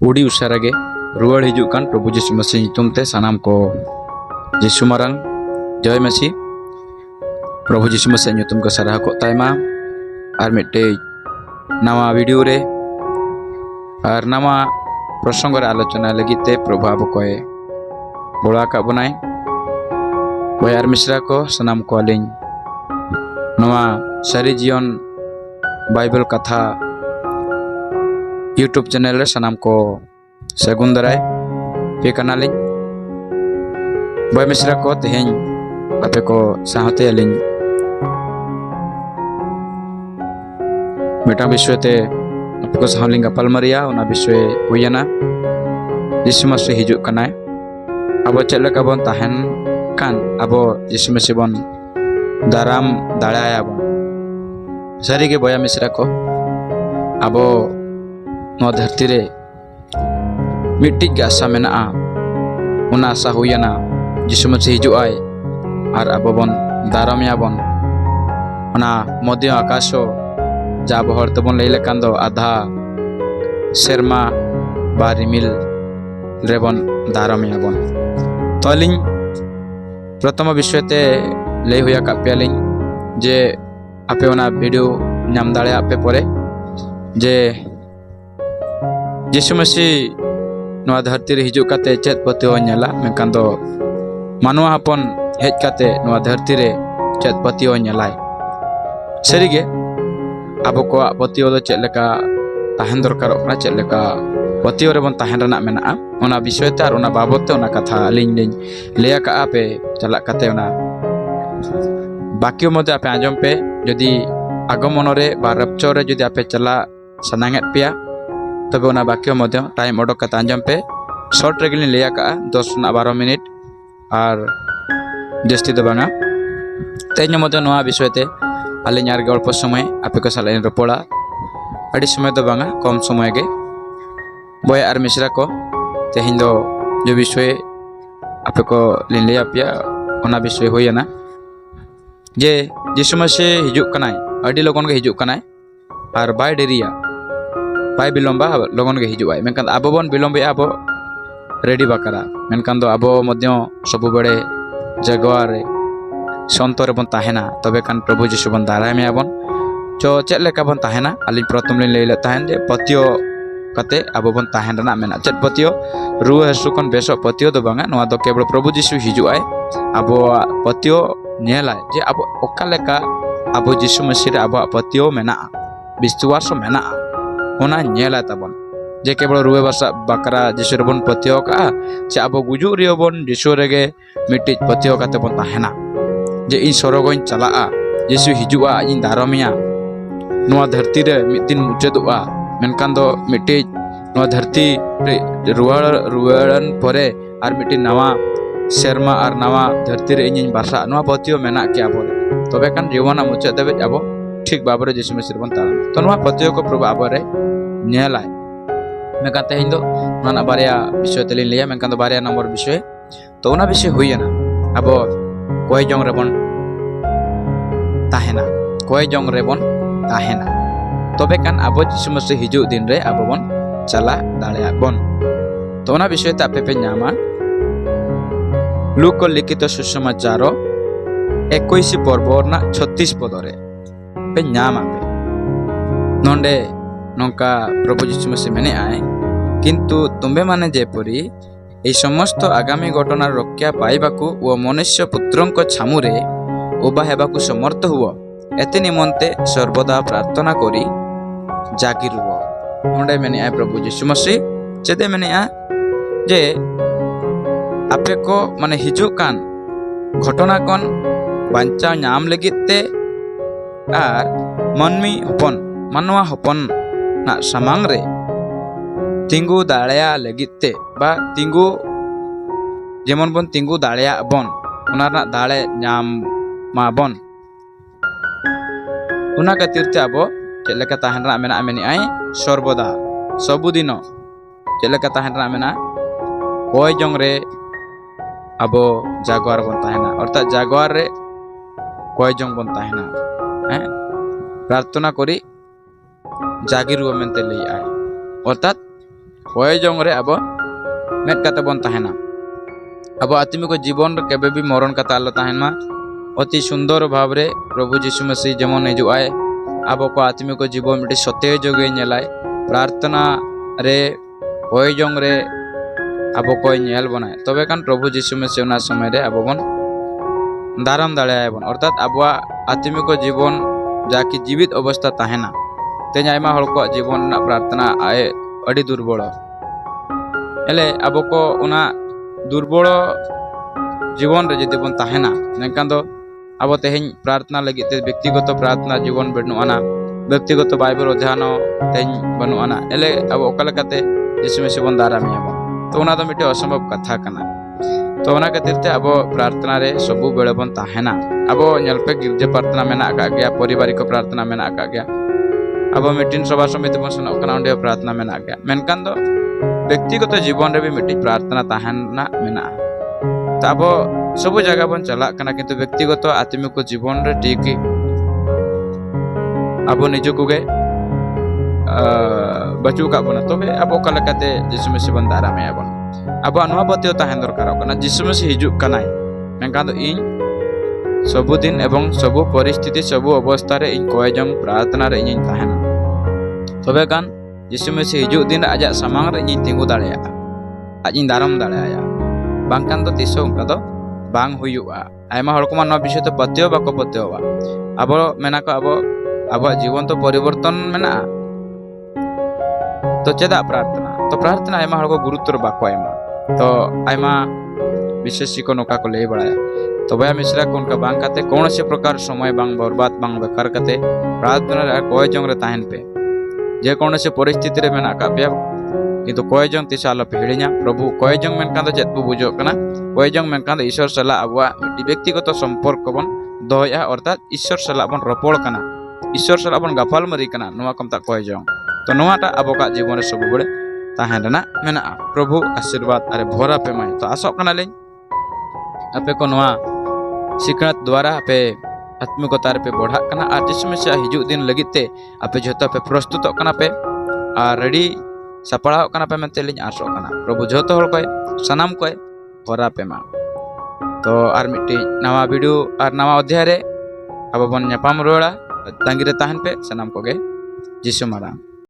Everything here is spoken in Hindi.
उड़ी उसारागे रुआड़ हिजुकान प्रभु यीशु मसीह ᱧᱩᱛᱩᱢ सानाम को यीशु मारंग जय मसीह प्रभु यीशु मसीह ᱧᱩᱛᱩᱢ को सारा को तायमा और मिट्टे नवा वीडियो रे और नवा प्रसंग रे आलोचना लगिते प्रभु अब कोए बोला का बनाए बयार मिश्रा को सनाम को अलिंग नवा सारी जीवन बाइबल कथा यूट्यूब चैनल रे सनाम को सगुन दराय पे कनालिंग बय मिश्रा को तेहें आपे को साहते अलिंग मेटा विषय ते आपे को साहलिंग गपालमारिया उना विषय हुयना यीशु मसीह हिजुक कनाय अब चलका बन ताहन कान अब यीशु मसीह बन दाराम दाड़ाया बन सारी के बया मिश्रा को अब नो धरती रे मिट्टी आशा मेना उना आशा हुयना यीशु मसीह हिजुआय और अब बन दारामिया बन उना मध्य आकाशो जा बहर तबन लई लेकान दो आधा शर्मा बारिमिल रेबन दारामिया बन तो अलिंग प्रथम विषय ते लई हुया कापियालिंग जे आपे उना वीडियो नाम दाड़े आपे परे जे यीशु मसीह नवा धरती रे हिजुक काते चेत पतियो नेला मेनकान दो मानवा हपन हेज काते नवा धरती रे चेत पतियो नेलाय सरीगे अब को पतियो दो चेत लेका ताहन दरकार ओना चेत लेका पतियो रे बन ताहन रना मेना ओना विषय ते और ओना बाबत ते ओना कथा अलिंग लिंग लेया का आपे चला काते ओना बाक्य मते आपे आंजम पे यदि आगमन रे बा रपचो रे यदि आपे चला सनांगेत पिया तबे उना बाक्य मध्य टाइम ओडक कत आंजम पे शॉर्ट रेगल लिया का 10 ना 12 मिनट और जस्ती दो बांगा तेज मध्य नवा विषय ते आले यार गल्प समय आपे को साला रपोड़ा अड़ी समय दो बांगा कम समय के बय आर मिश्रा को तेहिं दो जो विषय आपे को लिया पिया ओना विषय होयना जे यीशु मसीह हिजुक कनाय अड़ी लोगन के हिजुक कनाय और बाय डेरिया बाय बिलम्बा लगन के हिजुआय मेनकान आबो बन बिलम्बे आबो रेडी बाकरा मेनकान दो आबो मध्य सब बड़े जगवा रे संतर बन ताहेना तबे कान प्रभु यीशु बन दाराय में आबन जो चेत लेका बन ताहेना अली प्रथम लिन लेले ताहेन जे पतियो कते आबो बन ताहेन रना मेना चेत पतियो रुआ हसु कोन बेसो पतियो दो बांगा नवा दो केवल प्रभु यीशु हिजुआय आबो पतियो नेलाय जे आबो ओका लेका आबो यीशु मसीह रे आबो पतियो मेना विश्वास मेना ओना नेला तबन जे केवल रुए बसा बकरा यीशु बन पतियो का से अब गुजु रियो बन यीशु रेगे मिट्टी पतियो काते बन ताहेना जे इन सरगोइन चला यीशु हिजुआ इन दारमिया नवा धरती रे मिद दिन मुचेदुआ मेनकान दो मिट्टी नवा धरती रे रुवाड़न परे और मिट्टी नवा शर्मा और नवा धरती रे इन बासा नवा पतियो मेना के आबोरे तबे कान जीवना मुचे देबे आबो ठीक बाबरे यीशु मसीह बन तारा तो नवा पतियो को प्रभु आबरे नेलाय मेनकान तेहिं दो नाना बारिया विषय तेलिन लिया मेनकान दो बारिया नंबर विषय तो ओना विषय हुयना अब कोय जंग रे बन ताहेना कोय जंग रे बन ताहेना तबे कान अब यीशु मसीह हिजु दिन रे अब बन चला दाड़या बन तो ओना विषय ते आपे पे नामा लूक को लिखित सुसमाचार 21 पर्व ना 36 पद रे पे नामा पे नोंडे नौका प्रभु यीशु मसीह मेने आए किंतु तुम्बे माने जेपरी ए समस्त आगामी घटना रक्षा पाइबाकू ओ मनुष्य पुत्रंक छामुरे उबा हेबाकू समर्थ हुओ एते निमंते सर्वदा प्रार्थना करी जागी रुओ नोंडे मेने आए प्रभु यीशु मसीह चेदे मेने आ जे आपे को माने हिजुक कान घटना कन बांचा नाम लगिते आर मनमी हपन मानवा हपन ना सामांग रे तिंगु दाड़या लगिते बा तिंगु जेमन बन तिंगु दाड़या बन उना ना दाड़े नाम मा बन उना खातिर ते आबो चेलेका ताहन रा मेना मेनी आइ सर्वदा सबुदिनो चेलेका ताहन रा मेना कोय जंग रे आबो जागवार बन ताहेना अर्थात जागवार रे कोय जंग बन ताहेना प्रार्थना करी जागी रुआ मेनते लई आए अर्थात कोयजोंग रे अब मेट कते बन तहना अब आत्मिक जीवन रे केबे भी मरण कता आलो तहनमा अति सुंदर भाव रे प्रभु यीशु मसीह जेमन हिजुआय अब को आत्मिक जीवन मिटे सतेज गे नेलाय प्रार्थना रे कोयजोंग रे अब कोई नेल बनाए तबे कान प्रभु यीशु मसीह ना समय रे अब बन दाराम दाड़े बन अर्थात अब आत्मिक जीवन जाकि जीवित अवस्था तहना तेज आयमा हल को जीवन ना प्रार्थना आए अड़ी दुर्बल एले अब को उना दुर्बल जीवन रे जदि बन तहना नेकान दो अब तेहें प्रार्थना लगी ते व्यक्तिगत प्रार्थना जीवन बनुआना व्यक्तिगत बाइबल अध्ययन तेहें बनुआना एले अब ओकलकते यीशु मसीह बन दारामिया तो उना तो मिटे असंभव कथा कना तो उना खातिर ते अब प्रार्थना रे सबु बेले बन तहना अब नेलपे गिरजे प्रार्थना मेना का गया पारिवारिक प्रार्थना मेना का गया अब मीटिंग सभा समिति बन सुना कना ओंडे प्रार्थना मेना गया मेनकान दो व्यक्तिगत जीवन रे भी मिटी प्रार्थना तहना मेना तब सब जगह बन चला कना किंतु व्यक्तिगत आत्मिक जीवन रे ठीक अब निजको गे बचू का बना तबे अब ओकलकते यीशु मसीह बन दारामे बन अब अनुपतियो तहन दरकार कना यीशु मसीह हिजु कनाय मेनकान दो इन सबु दिन एवं सबु परिस्थिति सबु अवस्था रे इन कोयजंग प्रार्थना रे इन तहना तबे कान यीशु मसीह हिजु दिन आजा सामांग रे इन तिंगु दाड़ेया आज इन दाराम दाड़ेया बांकान दो तिसो उनका दो बांग हुयुआ आयमा हड़कमा न विषय तो पत्यो बाको पत्योवा अब मेना को अब जीवन तो परिवर्तन मेना तो चेदा प्रार्थना तो प्रार्थना आयमा हड़को गुरुत्व बाको आयमा तो आयमा विशेष को नोका को ले बड़ाया तो वह मिश्रा को उनका बांग काते कौन से प्रकार समय बांग बर्बाद बांग बेकार काते प्रार्थना रे कोयजोंग रे ताहन पे जे कौन से परिस्थिति रे मेना का पे किंतु कोयजोंग तिसाल पे हिड़िया प्रभु कोयजोंग मेनकान दो चेत बुझो कना कोयजोंग मेनकान दो ईश्वर सला अबवा व्यक्तिगत संपर्क बन दोया अर्थात ईश्वर सला बन रपोड़ कना ईश्वर सला बन गपाल मरी कना नोवा कमता कोयजोंग तो नोवाटा अबका जीवन रे सब बड़े ताहन रेना मेना प्रभु आशीर्वाद अरे भरा पे माय तो आसो कना ले आपे को नोवा सिखत द्वारा पे आत्मिकता पे बढ़ा कना और जिसमें से हिजु दिन लगिते आपे जतो पे प्रस्तुत कना पे और रेडी सपड़ा कना पे मनते लिन आसो कना प्रभु जतो हल कोय सनाम कोय भरा पे मा तो आर मिट्टी नवा वीडियो और नवा अध्याय रे अब बन नेपाम रोड़ा तांगिरे ताहन पे सनाम कोगे जिसु मारा।